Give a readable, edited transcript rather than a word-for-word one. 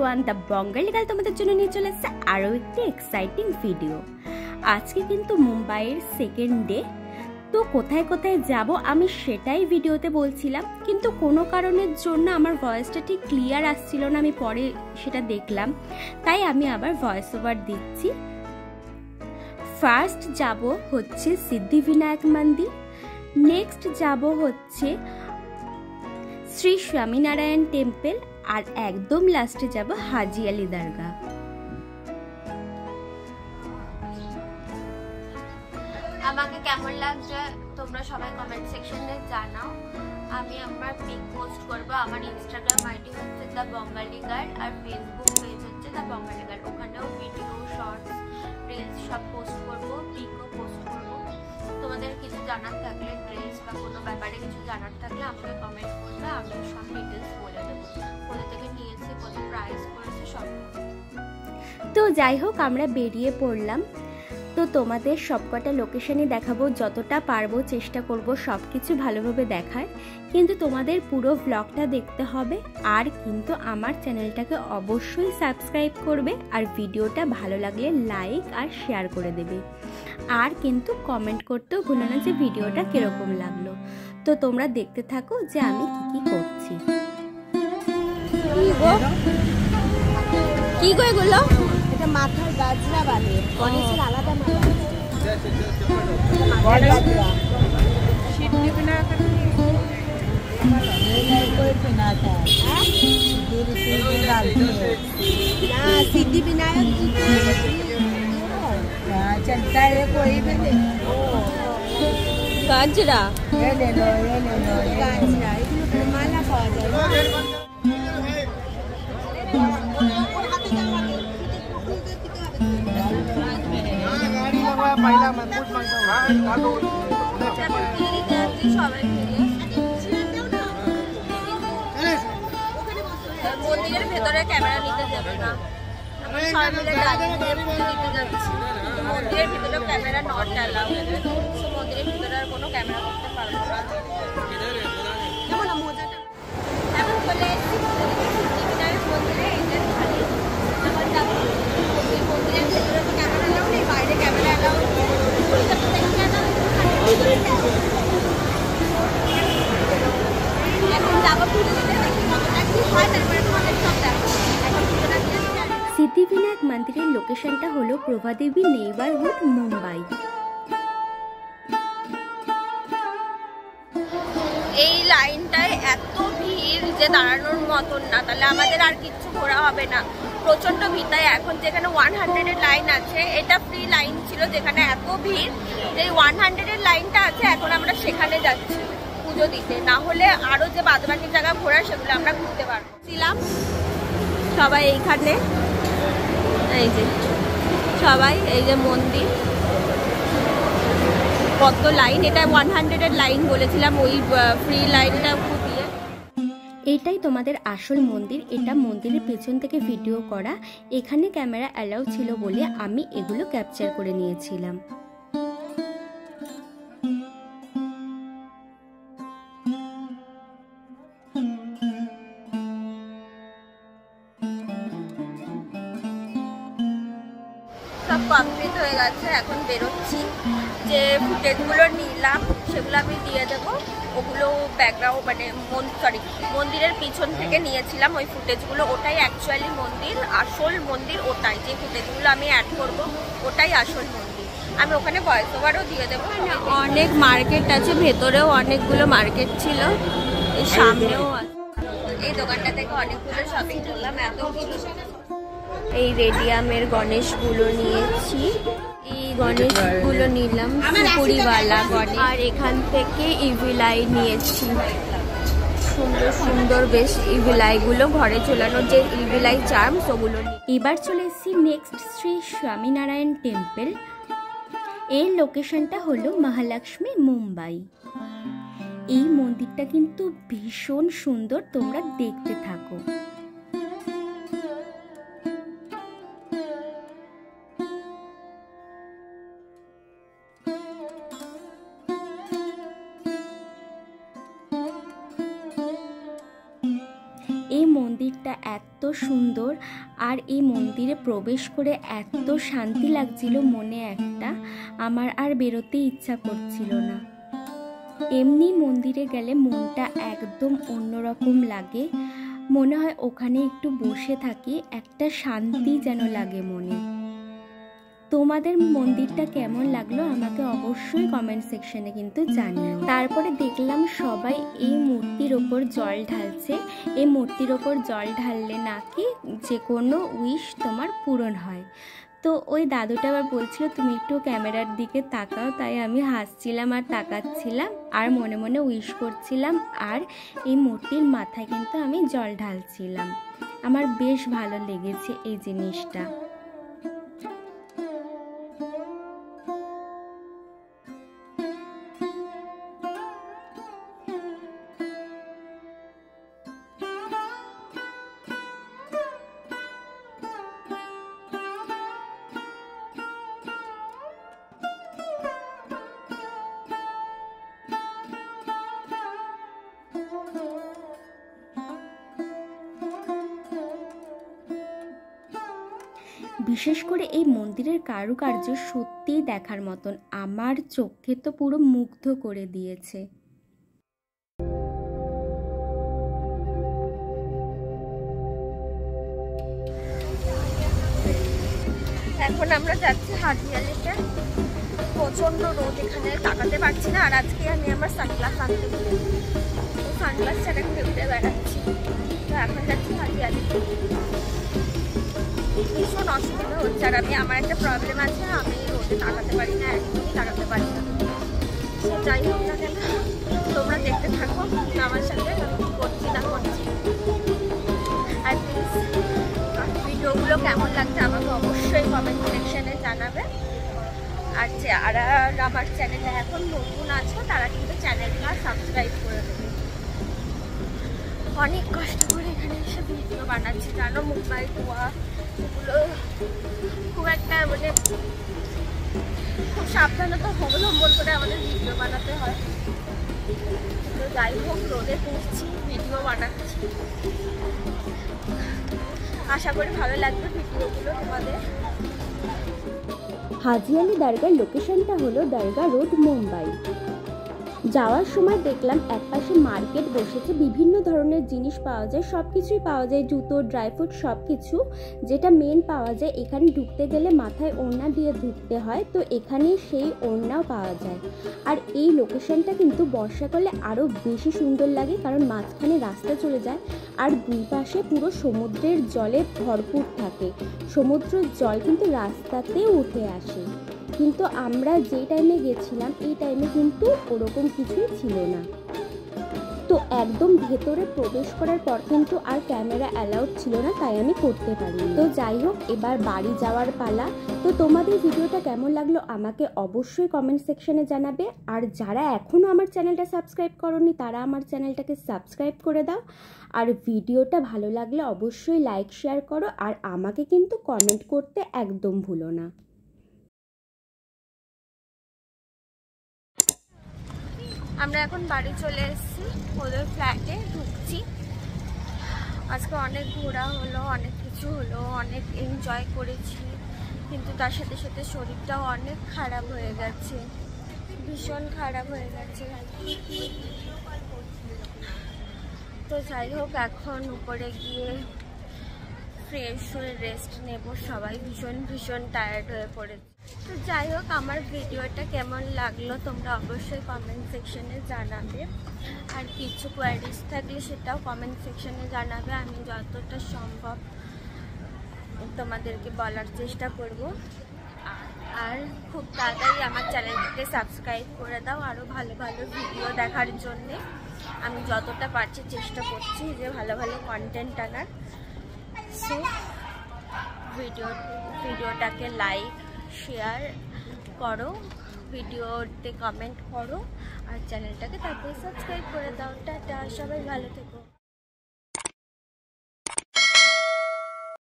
Everyone, the Bangali girl তোমাদের জন্য নিয়ে চলে এসেছে আরও একটি এক্সাইটিং ভিডিও। আজকে কিন্তু মুম্বাইয়ের সেকেন্ড ডে। তো কোথায় কোথায় যাব আমি সেটাই ভিডিওতে বলছিলাম, কিন্তু কোনো কারণের জন্য আমার ভয়েসটা ঠিক ক্লিয়ার আসছিল না। আমি পরে সেটা দেখলাম, তাই আমি আবার ভয়েস ওভার দিচ্ছি। ফার্স্ট যাব হচ্ছে সিদ্ধিবিনায়ক মন্দির, নেক্সট যাব হচ্ছে শ্রী স্বামীনারায়ণ টেম্পল, আর একদম লাস্টে যাব হাজি আলি দরগা। আমাকে কেমন লাগছে তোমরা সবাই কমেন্ট সেকশনে জানাও। আমি আমার পিক পোস্ট করব। আমার ইনস্টাগ্রাম আইডি হচ্ছে দ্য বঙ্গালী গার্ল, আর ফেসবুক পেজ হচ্ছে দ্য বঙ্গালী গার্ল। ওখানেও ভিডিও, শর্টস, রিলস সব পোস্ট করব, পিকও পোস্ট করব। তোমাদের কিছু জানার থাকলে, ড্রেস বা কোনো ব্যাপারে কিছু জানার থাকলে আমাকে কমেন্ট করবে, আমি সব ডিটেলস বলে দেবো। কোথা থেকে নিয়েছি, কত প্রাইস পড়েছে সব। তো যাই হোক, আমরা বেরিয়ে পড়লাম। তো তোমাদের সবকটা লোকেশনই দেখাবো, যতটা পারবো চেষ্টা করব সব কিছু ভালোভাবে দেখার, কিন্তু তোমাদের পুরো ব্লগটা দেখতে হবে। আর কিন্তু আমার চ্যানেলটাকে অবশ্যই সাবস্ক্রাইব করবে, আর ভিডিওটা ভালো লাগলে লাইক আর শেয়ার করে দেবে। আর কিন্তু কমেন্ট করতেও ভুলো না যে ভিডিওটা কিরকম লাগলো। তো তোমরা দেখতে থাকো যে আমি কি করছি। কি গো এগুলো? এটা মাথার গাজরা বালে, গণেশের আলাদা মালা सिद्धि विनायक जी चलता है कोई भी গাজরা। ये ले लो गाजरा, एगुलो माला पाওয়া যায় মন্দিরের ভেতরে ক্যামেরা নিতে যাবে না, আমরা সবাই মিলে নিতে যাচ্ছি। মন্দিরের ভিতরে ক্যামেরা নট অ্যালাউড, মন্দিরের ভিতরে আর কোনো ক্যামেরা করতে পারবো না। এখন চলে এসেছি সিদ্ধিবিনায়ক মন্দিরে। এটা খালি আমার যাবো। মন্দিরের ভেতরে তো ক্যামেরা অ্যালাউ নেই, বাইরে ক্যামেরা অ্যালাউ। এখন যাবো পুজো দিতে, দেখি কতটা কি হয়, তারপরে তোমাদের সব দেখো। এখন পুজোটা দিয়ে সিদ্ধিবিনায়ক মন্দিরের লোকেশনটা হলো প্রভাদেবী নেইবারহুড, মুম্বাই। এই লাইনটায় এত ভিড় যে দাঁড়ানোর মতন না, তাহলে আমাদের আর কিচ্ছু ঘোরা হবে না। প্রচন্ড ভিড়। তাই এখন যেখানে 100-এর লাইন আছে, এটা ফ্রি লাইন ছিল, যেখানে এত ভিড় যে 100-এর লাইনটা আছে, এখন আমরা সেখানে যাচ্ছি পুজো দিতে। না হলে আরো যে বাদবাকি জায়গা ঘোরা, সেগুলো আমরা ঘুরতে পারবো। ছিলাম সবাই এইখানে, এই যে সবাই, এই যে মন্দির, কত লাইন। এটা 100-এর লাইন বলেছিলাম, ওই ফ্রি লাইনটা দিয়ে। এইটাই তোমাদের আসল মন্দির। এটা মন্দিরের পেছন থেকে ভিডিও করা। এখানে ক্যামেরা অ্যালাউ ছিল বলে আমি এগুলো ক্যাপচার করে নিয়েছিলাম। সব কমপ্লিট হয়ে গেছে, এখন বেরোচ্ছি। যে ফুটেজগুলো নিলাম সেগুলো আমি দিয়ে দেবো। ওগুলো ব্যাকগ্রাউন্ড মানে মন্দিরের পিছন থেকে নিয়েছিলাম ওই ফুটেজগুলো। ওটাই অ্যাকচুয়ালি মন্দির, আসল মন্দির ওটাই। যে ফুটেজগুলো আমি অ্যাড করবো ওটাই আসল মন্দির। আমি ওখানে ভয়েস ওভারও দিয়ে দেবো। অনেক মার্কেট আছে, ভেতরেও অনেকগুলো মার্কেট ছিল, এই সামনেও আছে। এই দোকানটা থেকে অনেকগুলো শপিং করলাম। এতগুলো এই রেডিয়ামের গণেশগুলো নিয়েছি, এই গণেশগুলো নিলাম, পুরিওয়ালা গণেশ। আর এখান থেকে ইভিলাই নিয়েছি, সুন্দর সুন্দর বেশ ইভিলাইগুলো, ঘরে ঝোলানোর যে ইভিলাই চার্মস ওগুলো। এবার চলে এসেছি নেক্সট শ্রী স্বামীনারায়ণ টেম্পল। এর লোকেশনটা হলো মহালক্ষ্মী, মুম্বাই। এই মন্দিরটা কিন্তু ভীষণ সুন্দর, তোমরা দেখতে থাকো। মন্দিরটা এত সুন্দর, আর এই মন্দিরে প্রবেশ করে এত শান্তি লাগছিল মনে একটা, আমার আর বেরোতে ইচ্ছা করছিল না। এমনি মন্দিরে গেলে মনটা একদম অন্যরকম লাগে, মনে হয় ওখানে একটু বসে থাকি, একটা শান্তি যেন লাগে মনে। তোমাদের মন্দিরটা কেমন লাগলো আমাকে অবশ্যই কমেন্ট সেকশনে কিন্তু জানিও। তারপরে দেখলাম সবাই এই মূর্তির ওপর জল ঢালছে। এই মূর্তির ওপর জল ঢাললে নাকি যে কোনো উইশ তোমার পূরণ হয়। তো ওই দাদুটা আবার বলছিল তুমি একটু ক্যামেরার দিকে তাকাও, তাই আমি হাসছিলাম আর তাকাচ্ছিলাম আর মনে মনে উইশ করছিলাম, আর এই মূর্তির মাথায় কিন্তু আমি জল ঢালছিলাম। আমার বেশ ভালো লেগেছে এই জিনিসটা। বিশেষ করে এই মন্দিরের কারুকার্য সত্যিই দেখার মতন, আমার চোখকে তো পুরো মুগ্ধ করে দিয়েছে। এখন আমরা যাচ্ছি হাজিয়ালিতে। প্রচন্ড রোদ, এখানে তাকাতে পারছি না। আর আজকে আমি আমার সানগ্লাস আনতে ভুলেছি, তো সানগ্লাস ছাড়া ঘুরে ঘুরে বেড়াচ্ছি। তো এখন যাচ্ছি হাজিয়ালিতে। ভীষণ অসুবিধা হচ্ছে, আর আমার একটা প্রবলেম আছে, আমি রোদে তাকাতে পারি না, একদমই তাকাতে পারি না। সে যাই হোক না কেন, তোমরা দেখতে থাকো আমার সাথে আমি কী করছি না করছি। আর প্লিজ ভিডিওগুলো কেমন লাগছে আমাকে অবশ্যই কমেন্ট সেকশনে জানাবে। আর যারা আমার চ্যানেলে এখন নতুন আছো তারা কিন্তু চ্যানেলটা সাবস্ক্রাইব করে দেবে। অনেক কষ্ট করে এখানে এসে ভিডিও বানাচ্ছি জানো, মুম্বাই ধোয়া এগুলো খুব একটা মানে খুব সাবধানতা অবলম্বন করে আমাদের ভিডিও বানাতে হয়। তো যাই হোক, রোদে ঘুরছি, ভিডিও বানাচ্ছি, আশা করি ভালো লাগবে ভিডিওগুলো তোমাদের। হাজিয়ালি দরগার লোকেশনটা হলো দরগা রোড, মুম্বাই। যাওয়ার সময় দেখলাম একপাশে মার্কেট বসেছে, বিভিন্ন ধরনের জিনিস পাওয়া যায়, সব কিছুই পাওয়া যায়, জুতো, ড্রাই ফ্রুট সব কিছু। যেটা মেন পাওয়া যায়, এখানে ঢুকতে গেলে মাথায় ওড়না দিয়ে ঢুকতে হয়, তো এখানে সেই ওড়নাও পাওয়া যায়। আর এই লোকেশনটা কিন্তু বর্ষাকালে আরও বেশি সুন্দর লাগে, কারণ মাঝখানে রাস্তা চলে যায় আর দুই পাশে পুরো সমুদ্রের জলে ভরপুর থাকে। সমুদ্রের জল কিন্তু রাস্তাতেও উঠে আসে, কিন্তু আমরা যেই টাইমে গেছিলাম এই টাইমে কিন্তু ওরকম কিছুই ছিল না। তো একদম ভেতরে প্রবেশ করার পর কিন্তু আর ক্যামেরা অ্যালাউড ছিল না, তাই আমি করতে পারিনি। তো যাই হোক, এবার বাড়ি যাওয়ার পালা। তো তোমাদের ভিডিওটা কেমন লাগলো আমাকে অবশ্যই কমেন্ট সেকশনে জানাবে। আর যারা এখনও আমার চ্যানেলটা সাবস্ক্রাইব করোনি তারা আমার চ্যানেলটাকে সাবস্ক্রাইব করে দাও। আর ভিডিওটা ভালো লাগলে অবশ্যই লাইক শেয়ার করো, আর আমাকে কিন্তু কমেন্ট করতে একদম ভুলো না। আমরা এখন বাড়ি চলে এসেছি, ওদের ফ্ল্যাটে ঢুকছি। আজকে অনেক ঘোরা হলো, অনেক কিছু হলো, অনেক এনজয় করেছি, কিন্তু তার সাথে সাথে শরীরটাও অনেক খারাপ হয়ে গেছে, ভীষণ খারাপ হয়ে গেছে। তো যাই হোক, এখন উপরে গিয়ে ফ্রেশ হয়ে রেস্ট নেব। সবাই ভীষণ টায়ার্ড হয়ে পড়েছে। তো যাই হোক, আমার ভিডিওটা কেমন লাগলো তোমরা অবশ্যই কমেন্ট সেকশনে জানাবে। আর কিছু কোয়ারিজ থাকলে সেটাও কমেন্ট সেকশনে জানাবে, আমি যতটা সম্ভব তোমাদেরকে বলার চেষ্টা করব। আর খুব তাড়াতাড়ি আমার চ্যানেলটাকে সাবস্ক্রাইব করে দাও আরও ভালো ভালো ভিডিও দেখার জন্যে। আমি যতটা পারছি চেষ্টা করছি যে ভালো ভালো কন্টেন্ট আনার। সো ভিডিওটাকে লাইক শেয়ার করো, ভিডিওতে কমেন্ট করো, আর চ্যানেলটাকে তারপরে সাবস্ক্রাইব করে দাও। টাটা, সবাই ভালো থেকো।